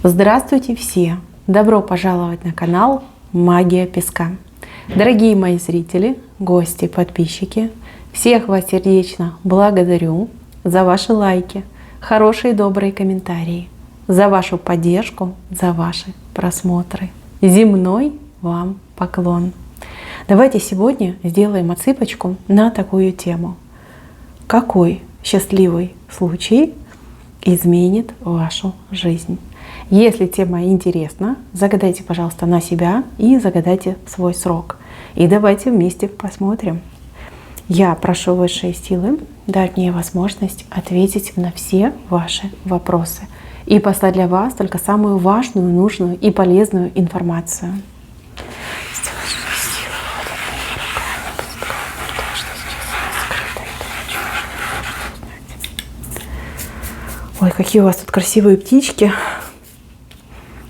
Здравствуйте все! Добро пожаловать на канал Магия Песка. Дорогие мои зрители, гости, подписчики, всех вас сердечно благодарю за ваши лайки, хорошие добрые комментарии, за вашу поддержку, за ваши просмотры. Земной вам поклон! Давайте сегодня сделаем отсыпочку на такую тему. Какой счастливый случай изменит вашу жизнь? Если тема интересна, загадайте, пожалуйста, на себя и загадайте свой срок. И давайте вместе посмотрим. Я прошу высшие силы дать мне возможность ответить на все ваши вопросы и послать для вас только самую важную, нужную и полезную информацию. Ой, какие у вас тут красивые птички.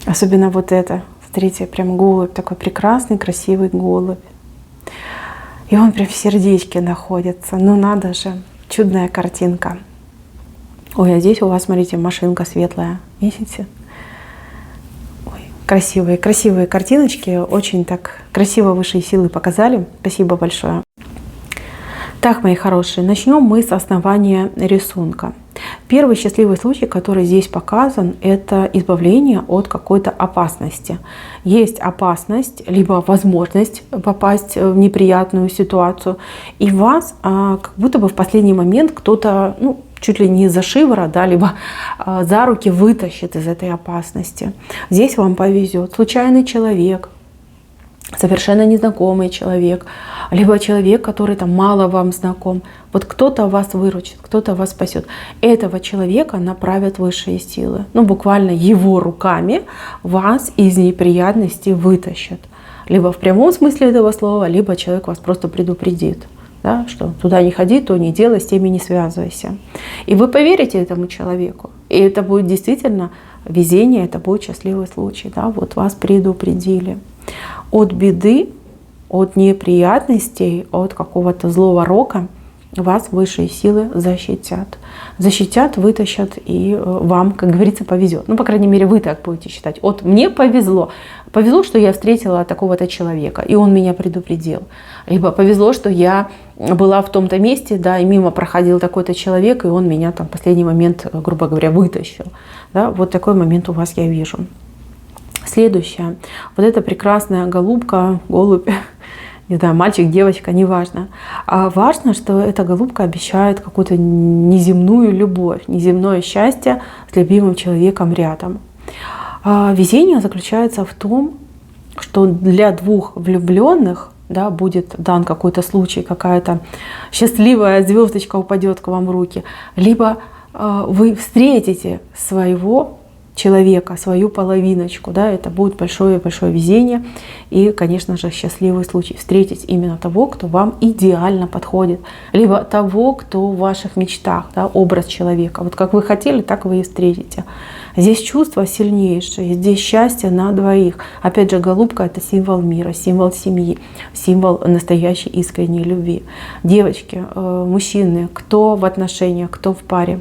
Особенно вот это. Смотрите, прям голубь, такой прекрасный, красивый голубь. И он прям в сердечке находится. Ну надо же, чудная картинка. Ой, а здесь у вас, смотрите, машинка светлая. Видите? Ой, красивые, красивые картиночки. Очень так красиво высшие силы показали. Спасибо большое. Так, мои хорошие, начнем мы с основания рисунка. Первый счастливый случай, который здесь показан, это избавление от какой-то опасности. Есть опасность, либо возможность попасть в неприятную ситуацию, и вас как будто бы в последний момент кто-то, чуть ли не за шиворот, да, либо за руки вытащит из этой опасности. Здесь вам повезет. Случайный человек, совершенно незнакомый человек, либо человек, который там мало вам знаком. Вот кто-то вас выручит, кто-то вас спасет. Этого человека направят высшие силы. Буквально его руками вас из неприятностей вытащат. Либо в прямом смысле этого слова, либо человек вас просто предупредит. Да, что туда не ходи, то не делай, с теми не связывайся. И вы поверите этому человеку. И это будет действительно везение, это будет счастливый случай. Да, вот вас предупредили. От беды, от неприятностей, от какого-то злого рока вас высшие силы защитят. Защитят, вытащат, и вам, как говорится, повезет. По крайней мере, вы так будете считать. Вот мне повезло. Повезло, что я встретила такого-то человека, и он меня предупредил. Либо повезло, что я была в том-то месте, да, и мимо проходил такой-то человек, и он меня там в последний момент, грубо говоря, вытащил. Да, вот такой момент у вас я вижу. Следующее. Вот эта прекрасная голубка, голубь, не знаю, мальчик, девочка, неважно. А важно, что эта голубка обещает какую-то неземную любовь, неземное счастье с любимым человеком рядом. Везение заключается в том, что для двух влюбленных, да, будет дан какой-то случай, какая-то счастливая звездочка упадет к вам в руки, либо вы встретите своего человека, свою половиночку, да, это будет большое-большое везение и, конечно же, счастливый случай встретить именно того, кто вам идеально подходит, либо того, кто в ваших мечтах, да, образ человека. Вот как вы хотели, так вы и встретите. Здесь чувства сильнейшие, здесь счастье на двоих. Опять же, голубка — это символ мира, символ семьи, символ настоящей искренней любви. Девочки, мужчины, кто в отношениях, кто в паре,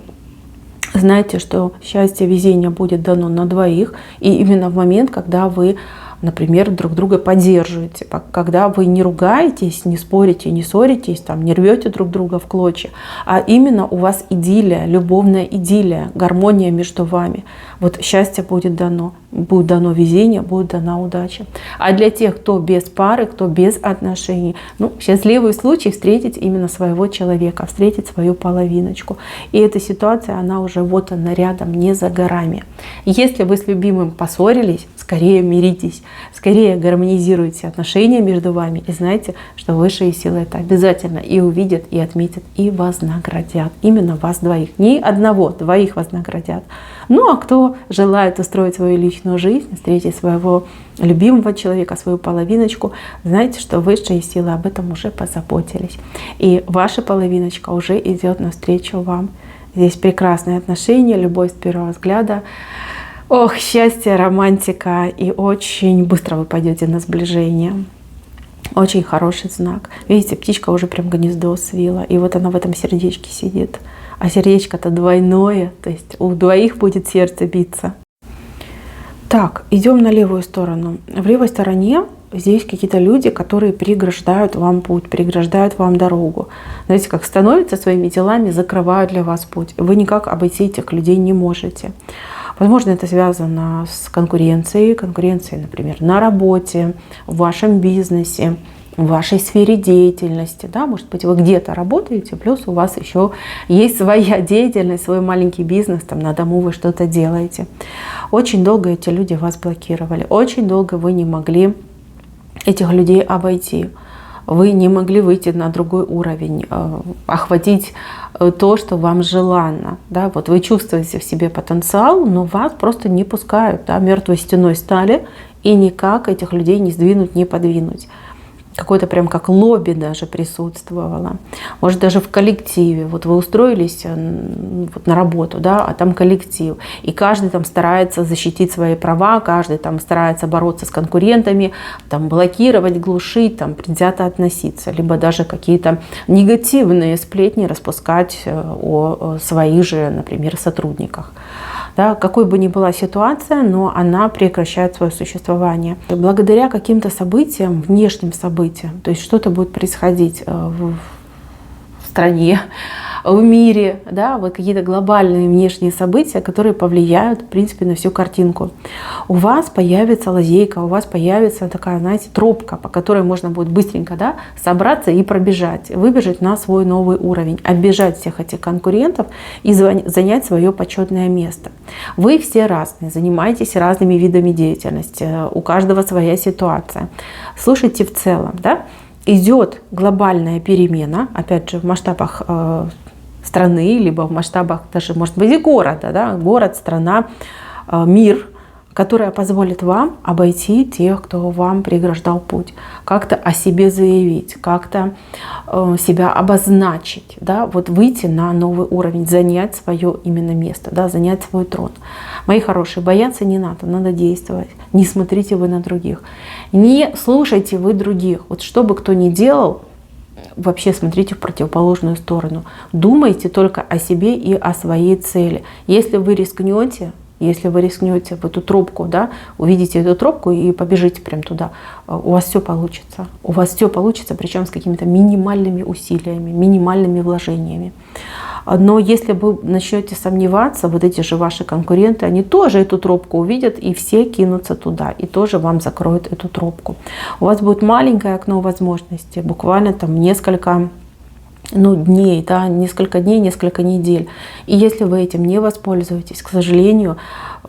знайте, что счастье, везение будет дано на двоих, и именно в момент, когда вы, например, друг друга поддерживаете, когда вы не ругаетесь, не спорите, не ссоритесь, там, не рвете друг друга в клочья, а именно у вас идиллия, любовная идиллия, гармония между вами. Вот счастье будет дано везение, будет дана удача. А для тех, кто без пары, кто без отношений, счастливый случай встретить именно своего человека, встретить свою половиночку. И эта ситуация, она уже вот она рядом, не за горами. Если вы с любимым поссорились, скорее миритесь, скорее гармонизируйте отношения между вами. И знайте, что высшие силы это обязательно и увидят, и отметят, и вознаградят. Именно вас двоих. Не одного, двоих вознаградят. А кто желает устроить свою личную жизнь, встретить своего любимого человека, свою половиночку, знайте, что высшие силы об этом уже позаботились. И ваша половиночка уже идет навстречу вам. Здесь прекрасные отношения, любовь с первого взгляда. Ох, счастье, романтика, и очень быстро вы пойдете на сближение. Очень хороший знак. Видите, птичка уже прям гнездо свила, и вот она в этом сердечке сидит. А сердечко-то двойное, то есть у двоих будет сердце биться. Так, идем на левую сторону. В левой стороне здесь какие-то люди, которые преграждают вам путь, преграждают вам дорогу. Знаете, как становятся своими делами, закрывают для вас путь. Вы никак обойти этих людей не можете. Возможно, это связано с конкуренцией, например, на работе, в вашем бизнесе, в вашей сфере деятельности. Да? Может быть, вы где-то работаете, плюс у вас еще есть своя деятельность, свой маленький бизнес, там на дому вы что-то делаете. Очень долго эти люди вас блокировали, очень долго вы не могли этих людей обойти. Вы не могли выйти на другой уровень, охватить то, что вам желанно. Да? Вот вы чувствуете в себе потенциал, но вас просто не пускают. Да? Мертвой стеной стали, и никак этих людей не сдвинуть, не подвинуть. Какое-то прям как лобби даже присутствовало. Может, даже в коллективе. Вот вы устроились вот на работу, да, а там коллектив. И каждый там старается защитить свои права, каждый там старается бороться с конкурентами, там блокировать, глушить, там предвзято относиться. Либо даже какие-то негативные сплетни распускать о своих же, например, сотрудниках. Да, какой бы ни была ситуация, но она прекращает свое существование. Благодаря каким-то событиям, внешним событиям, то есть что-то будет происходить в стране, в мире, да, вот какие-то глобальные внешние события, которые повлияют, в принципе, на всю картинку. У вас появится лазейка, у вас появится такая, знаете, тропка, по которой можно будет быстренько, да, собраться и пробежать, выбежать на свой новый уровень, оббежать всех этих конкурентов и занять свое почетное место. Вы все разные, занимаетесь разными видами деятельности, у каждого своя ситуация. Слушайте в целом, да, идет глобальная перемена, опять же, в масштабах страны, либо в масштабах даже, может быть, и города, да, город, страна, мир, которая позволит вам обойти тех, кто вам преграждал путь, как-то о себе заявить, как-то себя обозначить, да, вот выйти на новый уровень, занять свое именно место, да, занять свой трон. Мои хорошие, бояться не надо действовать. Не смотрите вы на других, не слушайте вы других. Вот что бы кто ни делал, вообще смотрите в противоположную сторону. Думайте только о себе и о своей цели. Если вы рискнете в эту тропку, да, увидите эту тропку и побежите прям туда, у вас все получится. У вас все получится, причем с какими-то минимальными усилиями, минимальными вложениями. Но если вы начнете сомневаться, вот эти же ваши конкуренты, они тоже эту тропку увидят и все кинутся туда, и тоже вам закроют эту тропку. У вас будет маленькое окно возможностей, буквально там несколько дней, да, несколько дней, несколько недель. И если вы этим не воспользуетесь, к сожалению,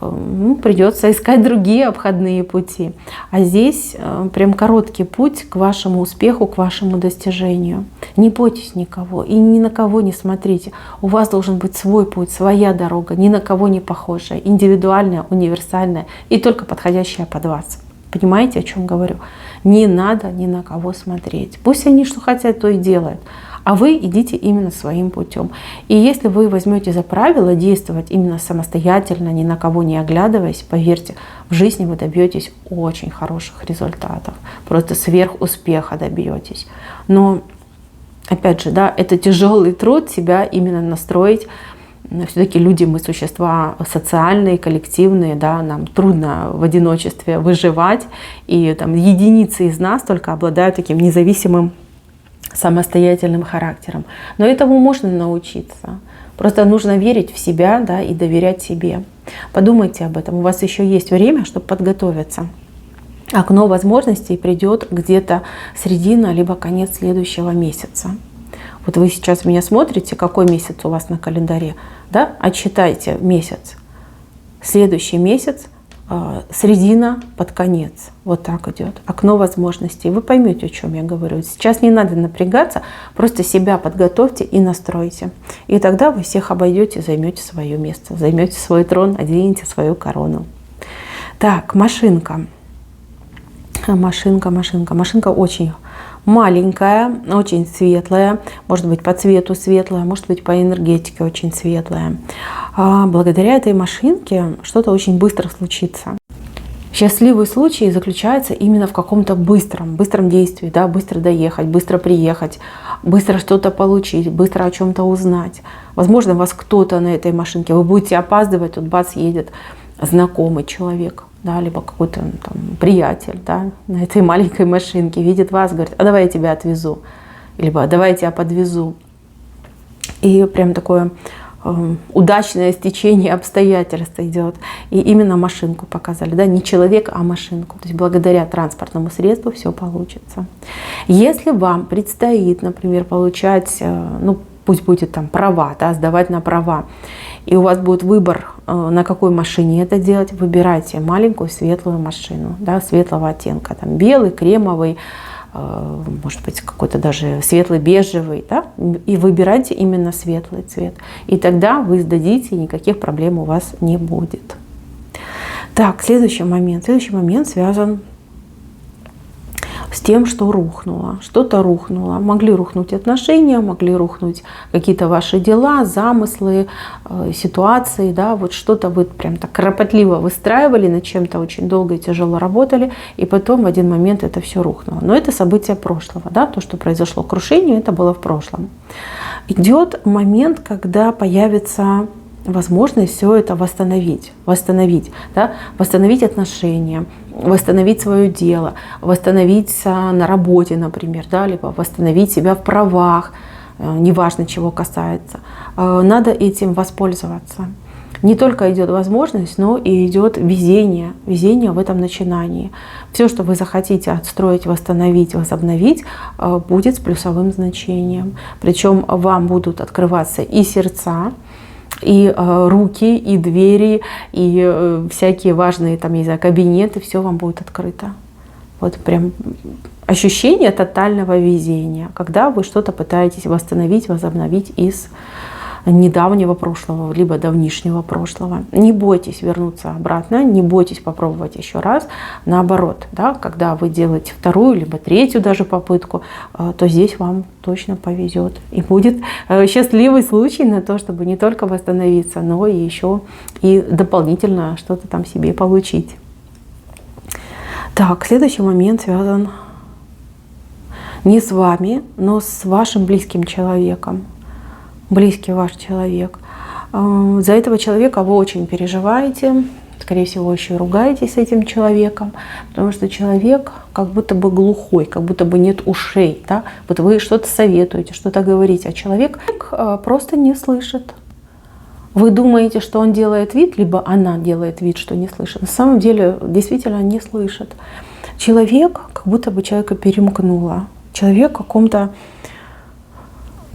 придется искать другие обходные пути. А здесь прям короткий путь к вашему успеху, к вашему достижению. Не бойтесь никого и ни на кого не смотрите. У вас должен быть свой путь, своя дорога, ни на кого не похожая, индивидуальная, универсальная и только подходящая под вас. Понимаете, о чем говорю? Не надо ни на кого смотреть. Пусть они что хотят, то и делают. А вы идите именно своим путем. И если вы возьмете за правило действовать именно самостоятельно, ни на кого не оглядываясь, поверьте, в жизни вы добьетесь очень хороших результатов. Просто сверхуспеха добьетесь. Но, опять же, да, это тяжелый труд себя именно настроить. Все-таки люди, мы существа социальные, коллективные, да, нам трудно в одиночестве выживать. И там единицы из нас только обладают таким независимым, самостоятельным характером. Но этому можно научиться. Просто нужно верить в себя, да, и доверять себе. Подумайте об этом. У вас еще есть время, чтобы подготовиться. Окно возможностей придет где-то середина, либо конец следующего месяца. Вот вы сейчас меня смотрите, какой месяц у вас на календаре, да? Отсчитайте месяц. Следующий месяц, середина под конец. Вот так идет. Окно возможностей. Вы поймете, о чем я говорю. Сейчас не надо напрягаться, просто себя подготовьте и настройте. И тогда вы всех обойдете, займете свое место, займете свой трон, оденете свою корону. Так, машинка. Машинка очень маленькая, очень светлая, может быть по цвету светлая, может быть по энергетике очень светлая. Благодаря этой машинке что-то очень быстро случится. Счастливый случай заключается именно в каком-то быстром действии, да, быстро доехать, быстро приехать, быстро что-то получить, быстро о чем-то узнать. Возможно, вас кто-то на этой машинке, вы будете опаздывать, тут бац, едет знакомый человек. да, либо какой-то там приятель, да, на этой маленькой машинке видит вас, говорит: а давай я тебя отвезу, либо давай я тебя подвезу. И прям такое удачное стечение обстоятельств идет. И именно машинку показали, да, не человека, а машинку. То есть благодаря транспортному средству все получится. Если вам предстоит, например, получать, ну, пусть будет там права, да, сдавать на права, и у вас будет выбор, на какой машине это делать, выбирайте маленькую светлую машину, да, светлого оттенка, там белый, кремовый, может быть, какой-то даже светлый бежевый, да, и выбирайте именно светлый цвет. И тогда вы сдадите, и никаких проблем у вас не будет. Так, следующий момент. Следующий момент связан с тем, что рухнуло. Что-то рухнуло. Могли рухнуть отношения, могли рухнуть какие-то ваши дела, замыслы, ситуации. Да? Вот что-то вы прям так кропотливо выстраивали, над чем-то очень долго и тяжело работали, и потом в один момент это все рухнуло. Но это событие прошлого. Да? То, что произошло крушение, это было в прошлом. Идет момент, когда появится возможность все это восстановить, да? Восстановить отношения, восстановить свое дело, восстановиться на работе, например, да? Либо восстановить себя в правах, неважно чего касается. Надо этим воспользоваться. Не только идет возможность, но и идет везение в этом начинании. Все, что вы захотите отстроить, восстановить, возобновить, будет с плюсовым значением. Причем вам будут открываться и сердца, и руки, и двери, и всякие важные там, не знаю, кабинеты, все вам будет открыто. Вот прям ощущение тотального везения, когда вы что-то пытаетесь восстановить, возобновить из недавнего прошлого, либо давнишнего прошлого. Не бойтесь вернуться обратно, не бойтесь попробовать еще раз. Наоборот, да, когда вы делаете вторую, либо третью даже попытку, то здесь вам точно повезет. И будет счастливый случай на то, чтобы не только восстановиться, но и еще и дополнительно что-то там себе получить. Так, следующий момент связан не с вами, но с вашим близким человеком. Близкий ваш человек. За этого человека вы очень переживаете, скорее всего, еще и ругаетесь с этим человеком, потому что человек как будто бы глухой, как будто бы нет ушей. Да? Вот вы что-то советуете, что-то говорите, а человек просто не слышит. Вы думаете, что он делает вид, либо она делает вид, что не слышит. На самом деле, действительно не слышит. Человек, как будто бы человека перемкнуло. Человек в каком-то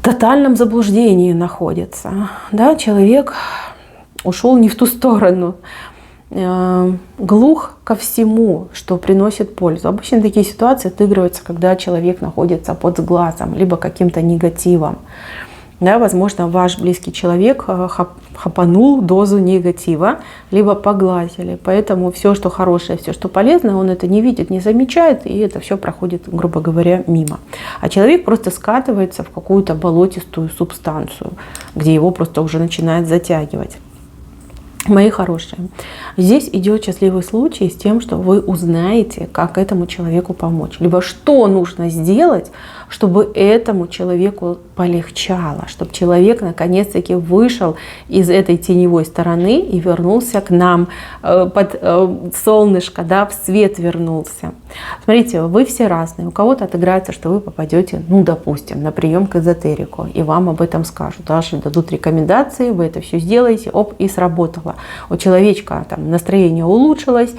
тотальном заблуждении находится. Да? Человек ушел не в ту сторону. Глух ко всему, что приносит пользу. Обычно такие ситуации отыгрываются, когда человек находится под сглазом, либо каким-то негативом. Да, возможно, ваш близкий человек хапанул дозу негатива, либо поглазили. Поэтому все, что хорошее, все, что полезное, он это не видит, не замечает, и это все проходит, грубо говоря, мимо. А человек просто скатывается в какую-то болотистую субстанцию, где его просто уже начинает затягивать. Мои хорошие, здесь идет счастливый случай с тем, что вы узнаете, как этому человеку помочь. Либо что нужно сделать, чтобы этому человеку полегчало, чтобы человек наконец-таки вышел из этой теневой стороны и вернулся к нам под солнышко, да, в свет вернулся. Смотрите, вы все разные. У кого-то отыграется, что вы попадете, ну, допустим, на прием к эзотерику, и вам об этом скажут, даже дадут рекомендации, вы это все сделаете, оп, и сработало. У человечка там настроение улучшилось,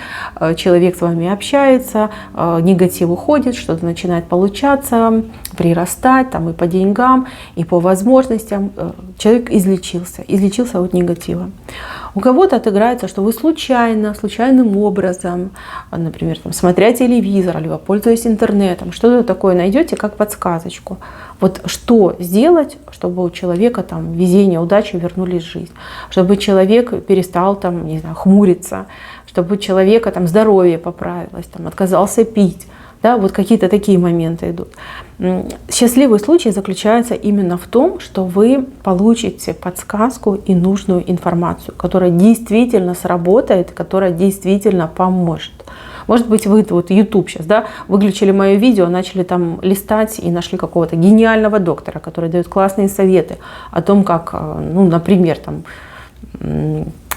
человек с вами общается, негатив уходит, что-то начинает получаться, прирастать там и по деньгам, и по возможностям. Человек излечился от негатива. У кого-то отыграется, что вы случайным образом, например, там, смотря телевизор, либо пользуясь интернетом, что-то такое найдете как подсказочку. Вот что сделать, чтобы у человека там везение, удача вернулись в жизнь, чтобы человек перестал там, не знаю, хмуриться, чтобы у человека там здоровье поправилось, там, отказался пить. Да, вот какие-то такие моменты идут. Счастливый случай заключается именно в том, что вы получите подсказку и нужную информацию, которая действительно сработает, которая действительно поможет. Может быть, вы вот YouTube сейчас, да, выключили мое видео, начали там листать и нашли какого-то гениального доктора, который дает классные советы о том, как, ну, например, там,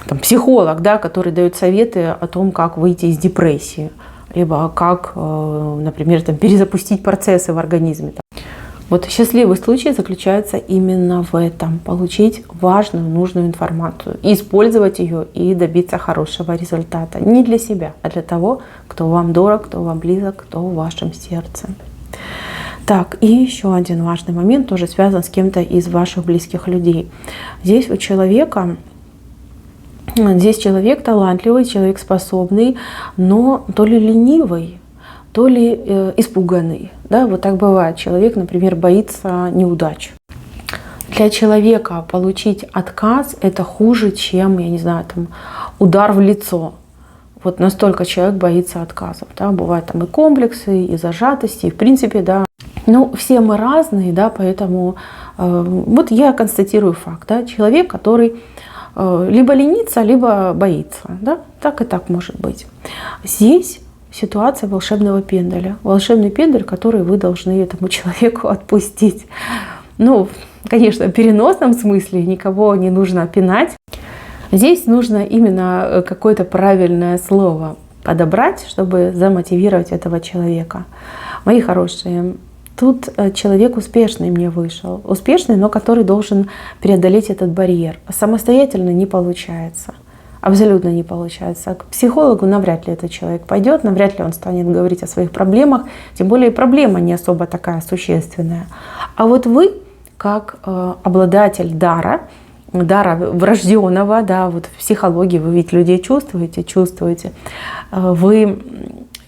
там, психолог, да, который дает советы о том, как выйти из депрессии, либо как, например, там, перезапустить процессы в организме. Вот счастливый случай заключается именно в этом. Получить важную, нужную информацию, использовать ее и добиться хорошего результата. Не для себя, а для того, кто вам дорог, кто вам близок, кто в вашем сердце. Так, и еще один важный момент, тоже связан с кем-то из ваших близких людей. Здесь у человека, здесь человек талантливый, человек способный, но то ли ленивый, то ли испуганный. Да, вот так бывает. Человек, например, боится неудач. Для человека получить отказ – это хуже, чем, я не знаю, там, удар в лицо. Вот настолько человек боится отказов. Да. Бывают там и комплексы, и зажатости, и в принципе, да. Ну, все мы разные, да, поэтому вот я констатирую факт. Да, человек, который либо ленится, либо боится. Да, так и так может быть. Здесь ситуация волшебного пенделя. Волшебный пендель, который вы должны этому человеку отпустить. Ну, конечно, в переносном смысле, никого не нужно пинать. Здесь нужно именно какое-то правильное слово подобрать, чтобы замотивировать этого человека. Мои хорошие, тут человек успешный мне вышел. Успешный, но который должен преодолеть этот барьер. Самостоятельно не получается. Абсолютно не получается. К психологу навряд ли этот человек пойдет, навряд ли он станет говорить о своих проблемах, тем более проблема не особо такая существенная. А вот вы, как обладатель дара врожденного, да, вот в психологии вы ведь людей чувствуете, вы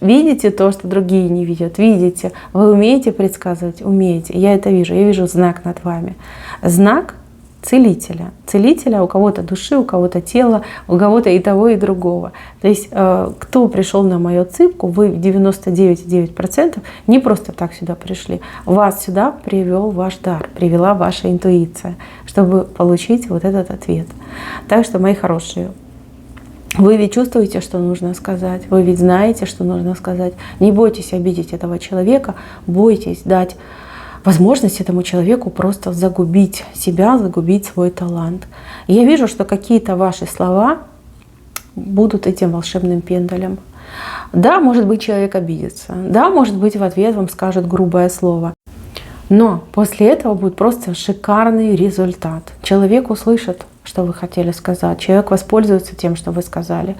видите то, что другие не видят, видите, вы умеете предсказывать, умеете, я это вижу, я вижу знак над вами, знак целителя у кого-то души, у кого-то тела, у кого-то и того, и другого. То есть кто пришел на мою цыпку, вы в 99,9% не просто так сюда пришли. Вас сюда привел ваш дар, привела ваша интуиция, чтобы получить вот этот ответ. Так что, мои хорошие, вы ведь чувствуете, что нужно сказать, вы ведь знаете, что нужно сказать. Не бойтесь обидеть этого человека, бойтесь дать возможность этому человеку просто загубить себя, загубить свой талант. И я вижу, что какие-то ваши слова будут этим волшебным пендалем. Да, может быть, человек обидится. Да, может быть, в ответ вам скажет грубое слово. Но после этого будет просто шикарный результат. Человек услышит, что вы хотели сказать. Человек воспользуется тем, что вы сказали.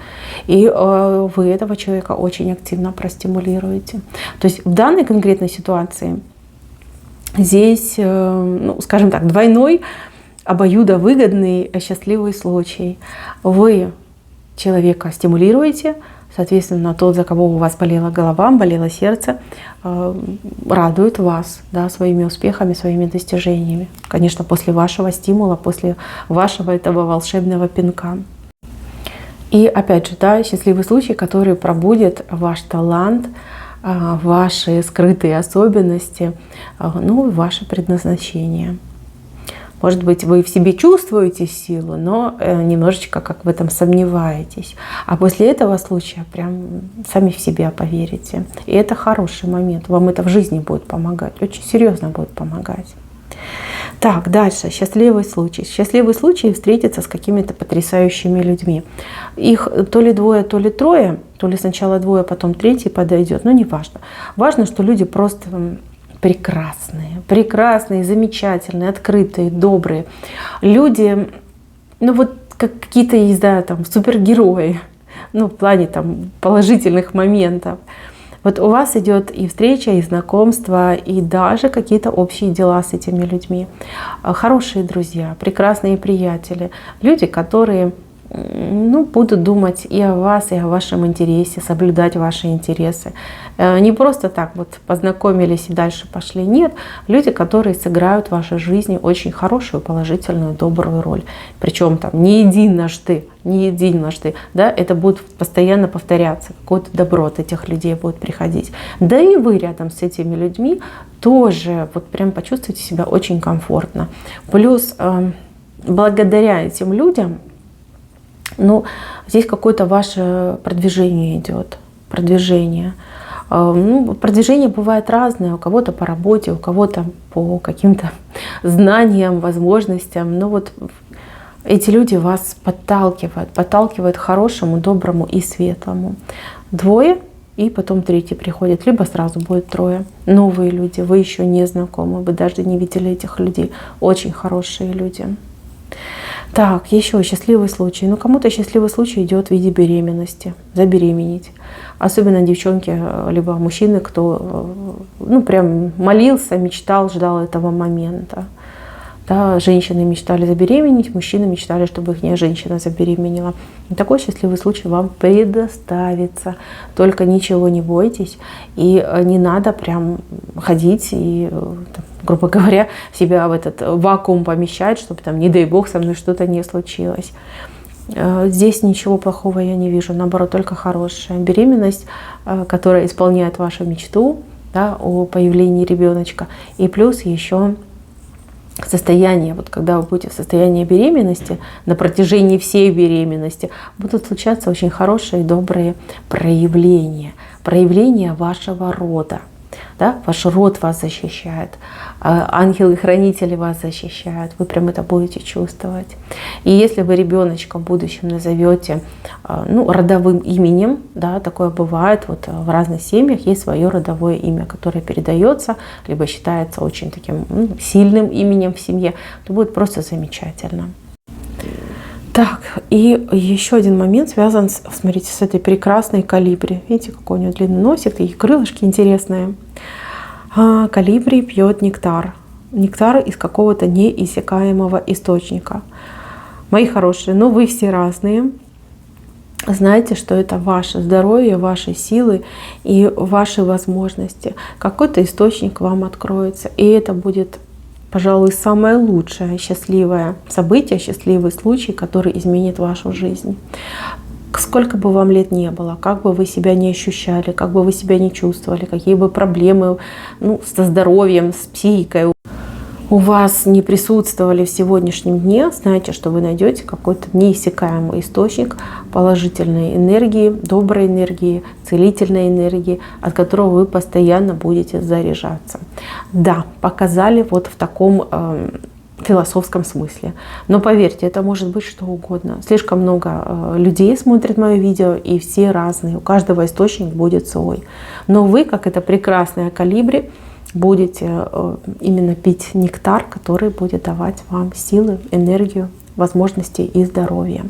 И вы этого человека очень активно простимулируете. То есть в данной конкретной ситуации здесь, ну, скажем так, двойной, обоюдовыгодный, счастливый случай. Вы человека стимулируете, соответственно, тот, за кого у вас болела голова, болело сердце, радует вас, да, своими успехами, своими достижениями. Конечно, после вашего стимула, после вашего этого волшебного пинка. И опять же, да, счастливый случай, который пробудет ваш талант, ваши скрытые особенности, ну и ваше предназначение. Может быть, вы в себе чувствуете силу, но немножечко как в этом сомневаетесь. А после этого случая прям сами в себя поверите. И это хороший момент. Вам это в жизни будет помогать, очень серьезно будет помогать. Так, дальше. Счастливый случай. Счастливый случай встретиться с какими-то потрясающими людьми. Их то ли двое, то ли трое, то ли сначала двое, потом третий подойдет, но не важно. Важно, что люди просто прекрасные, замечательные, открытые, добрые. Люди, ну вот как какие-то, не знаю, там супергерои, ну в плане там положительных моментов. Вот у вас идет и встреча, и знакомство, и даже какие-то общие дела с этими людьми. Хорошие друзья, прекрасные приятели, люди, которые, ну, будут думать и о вас, и о вашем интересе, соблюдать ваши интересы. Не просто так вот познакомились и дальше пошли. Нет, люди, которые сыграют в вашей жизни очень хорошую, положительную, добрую роль. Причем там не единожды, да, это будет постоянно повторяться. Какое-то добро от этих людей будет приходить. Да и вы рядом с этими людьми тоже вот прям почувствуете себя очень комфортно. Плюс благодаря этим людям, ну, здесь какое-то ваше продвижение идет. Продвижение. Ну, продвижение бывает разное. У кого-то по работе, у кого-то по каким-то знаниям, возможностям. Но вот Эти люди вас подталкивают к хорошему, доброму и светлому. 2 и потом 3 приходит, либо сразу будет 3. Новые люди, вы еще не знакомы, вы даже не видели этих людей. Очень хорошие люди. Так, еще счастливый случай. Ну, кому-то счастливый случай идет в виде беременности, забеременеть. Особенно девчонки, либо мужчины, кто, ну, прям молился, мечтал, ждал этого момента. Да, женщины мечтали забеременеть, мужчины мечтали, чтобы их женщина забеременела. И такой счастливый случай вам предоставится. Только ничего не бойтесь. И не надо прям ходить и, там, грубо говоря, себя в этот вакуум помещать, чтобы там, не дай бог, со мной что-то не случилось. Здесь ничего плохого я не вижу. Наоборот, только хорошая беременность, которая исполняет вашу мечту, да, о появлении ребеночка. И плюс еще состояние, вот когда вы будете в состоянии беременности, на протяжении всей беременности будут случаться очень хорошие, добрые проявления вашего рода. Да? Ваш род вас защищает, ангелы-хранители вас защищают, вы прям это будете чувствовать. И если вы ребеночка в будущем назовете, ну, родовым именем, да, такое бывает, вот в разных семьях есть свое родовое имя, которое передается, либо считается очень таким, ну, сильным именем в семье, то будет просто замечательно. Так, и еще один момент связан, смотрите, с этой прекрасной колибри. Видите, какой у нее длинный носик, такие крылышки интересные. Колибри пьет нектар. Нектар из какого-то неиссякаемого источника. Мои хорошие, ну вы все разные. Знайте, что это ваше здоровье, ваши силы и ваши возможности. Какой-то источник вам откроется, и это будет, пожалуй, самое лучшее, счастливое событие, счастливый случай, который изменит вашу жизнь. Сколько бы вам лет не было, как бы вы себя не ощущали, как бы вы себя не чувствовали, какие бы проблемы, ну, со здоровьем, с психикой у вас не присутствовали в сегодняшнем дне, знайте, что вы найдете какой-то неиссякаемый источник положительной энергии, доброй энергии, целительной энергии, от которого вы постоянно будете заряжаться. Да, показали вот в таком философском смысле. Но поверьте, это может быть что угодно. Слишком много людей смотрят мое видео, и все разные. У каждого источник будет свой. Но вы, как это прекрасная колибри, будете именно пить нектар, который будет давать вам силы, энергию, возможности и здоровье.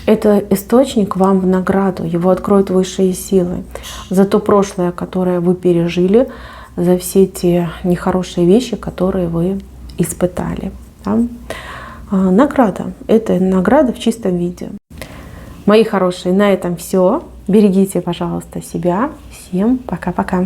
Это источник вам в награду, его откроют высшие силы за то прошлое, которое вы пережили, за все те нехорошие вещи, которые вы испытали. Да? Награда. Это награда в чистом виде. Мои хорошие, на этом все. Берегите, пожалуйста, себя. Всем пока-пока.